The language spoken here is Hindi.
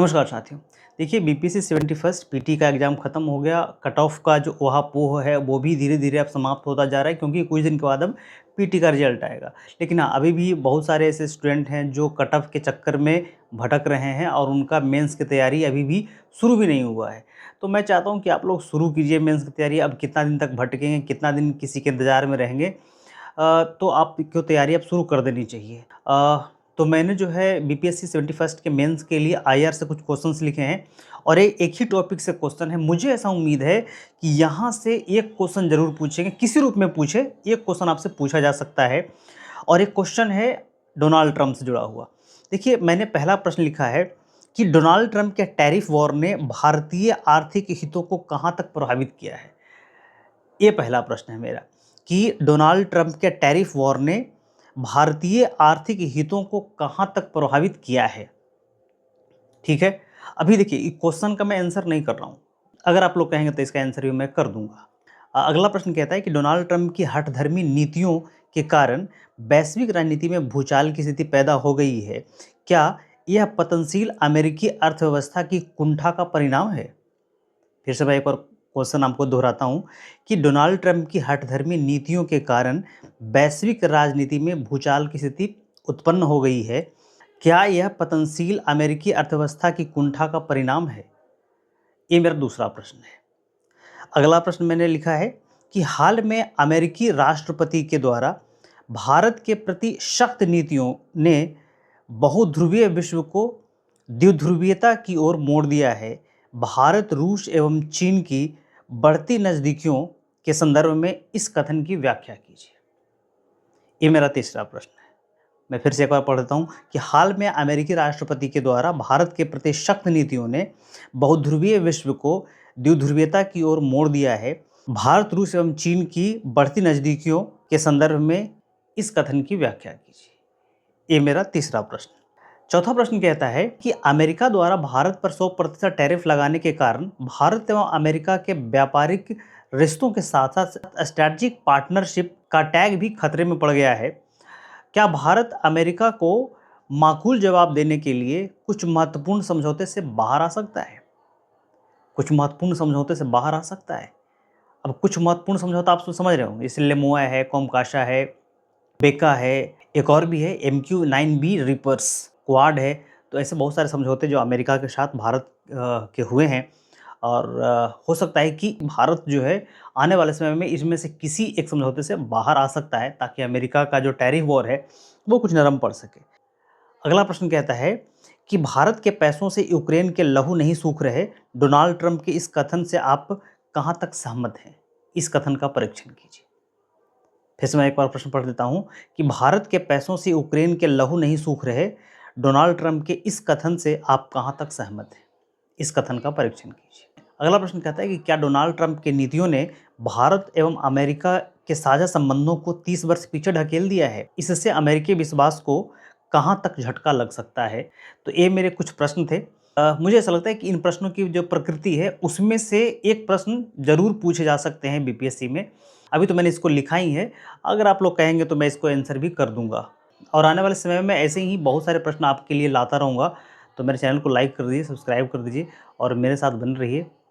नमस्कार साथियों। देखिए बीपीएससी 71 पीटी का एग्ज़ाम ख़त्म हो गया। कट ऑफ का जो ऊहा-पोह है वो भी धीरे-धीरे अब समाप्त होता जा रहा है क्योंकि कुछ दिन के बाद अब पीटी का रिज़ल्ट आएगा। लेकिन हाँ, अभी भी बहुत सारे ऐसे स्टूडेंट हैं जो कट ऑफ के चक्कर में भटक रहे हैं और उनका मेंस की तैयारी अभी भी शुरू भी नहीं हुआ है। तो मैं चाहता हूँ कि आप लोग शुरू कीजिए मेंस की तैयारी। अब कितना दिन तक भटकेंगे, कितना दिन किसी के इंतज़ार में रहेंगे। तो आपको तैयारी अब शुरू कर देनी चाहिए। तो मैंने जो है बीपीएससी 71 के मेंस के लिए आईआर से कुछ क्वेश्चंस लिखे हैं और एक ही टॉपिक से क्वेश्चन है। मुझे ऐसा उम्मीद है कि यहाँ से एक क्वेश्चन ज़रूर पूछेंगे, किसी रूप में पूछे, एक क्वेश्चन आपसे पूछा जा सकता है। और एक क्वेश्चन है डोनाल्ड ट्रंप से जुड़ा हुआ। देखिए, मैंने पहला प्रश्न लिखा है कि डोनाल्ड ट्रंप के टैरिफ वॉर ने भारतीय आर्थिक हितों को कहाँ तक प्रभावित किया है। ये पहला प्रश्न है मेरा कि डोनाल्ड ट्रंप के टैरिफ वॉर ने भारतीय आर्थिक हितों को कहाँ तक प्रभावित किया है। ठीक है, अभी देखिए इस क्वेश्चन का मैं आंसर नहीं कर रहा हूँ। अगर आप लोग कहेंगे तो इसका आंसर भी मैं कर दूंगा। अगला प्रश्न कहता है कि डोनाल्ड ट्रंप की हठधर्मी नीतियों के कारण वैश्विक राजनीति में भूचाल की स्थिति पैदा हो गई है। क्या यह पतनशील अमेरिकी अर्थव्यवस्था की कुंठा का परिणाम है। फिर से मैं एक बार क्वेश्चन आपको दोहराता हूं कि डोनाल्ड ट्रंप की हठधर्मी नीतियों के कारण वैश्विक राजनीति में भूचाल की स्थिति उत्पन्न हो गई है। क्या यह पतनशील अमेरिकी अर्थव्यवस्था की कुंठा का परिणाम है। ये मेरा दूसरा प्रश्न है। अगला प्रश्न मैंने लिखा है कि हाल में अमेरिकी राष्ट्रपति के द्वारा भारत के प्रति सख्त नीतियों ने बहुध्रुवीय विश्व को द्विध्रुवीयता की ओर मोड़ दिया है। भारत, रूस एवं चीन की बढ़ती नज़दीकियों के संदर्भ में इस कथन की व्याख्या कीजिए। ये मेरा तीसरा प्रश्न है। मैं फिर से एक बार पढ़ देता हूँ कि हाल में अमेरिकी राष्ट्रपति के द्वारा भारत के प्रति सख्त नीतियों ने बहुध्रुवीय विश्व को द्विध्रुवीयता की ओर मोड़ दिया है। भारत, रूस एवं चीन की बढ़ती नज़दीकियों के संदर्भ में इस कथन की व्याख्या कीजिए। ये मेरा तीसरा प्रश्न। चौथा प्रश्न कहता है कि अमेरिका द्वारा भारत पर 100% टैरिफ लगाने के कारण भारत एवं अमेरिका के व्यापारिक रिश्तों के साथ साथ स्ट्रैटेजिक पार्टनरशिप का टैग भी खतरे में पड़ गया है। क्या भारत अमेरिका को माकूल जवाब देने के लिए कुछ महत्वपूर्ण समझौते से बाहर आ सकता है। कुछ महत्वपूर्ण समझौते से बाहर आ सकता है। अब कुछ महत्वपूर्ण समझौता आप समझ रहे हो, जैसे लेमोआ है, कॉमकाशा है, बेका है, एक और भी है MQ-9B रिपर्स, क्वाड है। तो ऐसे बहुत सारे समझौते जो अमेरिका के साथ भारत के हुए हैं और हो सकता है कि भारत जो है आने वाले समय में इसमें से किसी एक समझौते से बाहर आ सकता है ताकि अमेरिका का जो टैरिफ वॉर है वो कुछ नरम पड़ सके। अगला प्रश्न कहता है कि भारत के पैसों से यूक्रेन के लहू नहीं सूख रहे। डोनाल्ड ट्रंप के इस कथन से आप कहाँ तक सहमत हैं। इस कथन का परीक्षण कीजिए। फिर से मैं एक बार प्रश्न पढ़ देता हूं कि भारत के पैसों से यूक्रेन के लहू नहीं सूख रहे। डोनाल्ड ट्रंप के इस कथन से आप कहां तक सहमत हैं। इस कथन का परीक्षण कीजिए। अगला प्रश्न कहता है कि क्या डोनाल्ड ट्रंप की नीतियों ने भारत एवं अमेरिका के साझा संबंधों को 30 वर्ष पीछे ढकेल दिया है। इससे अमेरिकी विश्वास को कहां तक झटका लग सकता है। तो ये मेरे कुछ प्रश्न थे। मुझे ऐसा लगता है कि इन प्रश्नों की जो प्रकृति है उसमें से एक प्रश्न जरूर पूछे जा सकते हैं बीपीएससी में। अभी तो मैंने इसको लिखा ही है, अगर आप लोग कहेंगे तो मैं इसको आंसर भी कर दूंगा और आने वाले समय में ऐसे ही बहुत सारे प्रश्न आपके लिए लाता रहूँगा। तो मेरे चैनल को लाइक कर दीजिए, सब्सक्राइब कर दीजिए और मेरे साथ बने रहिए।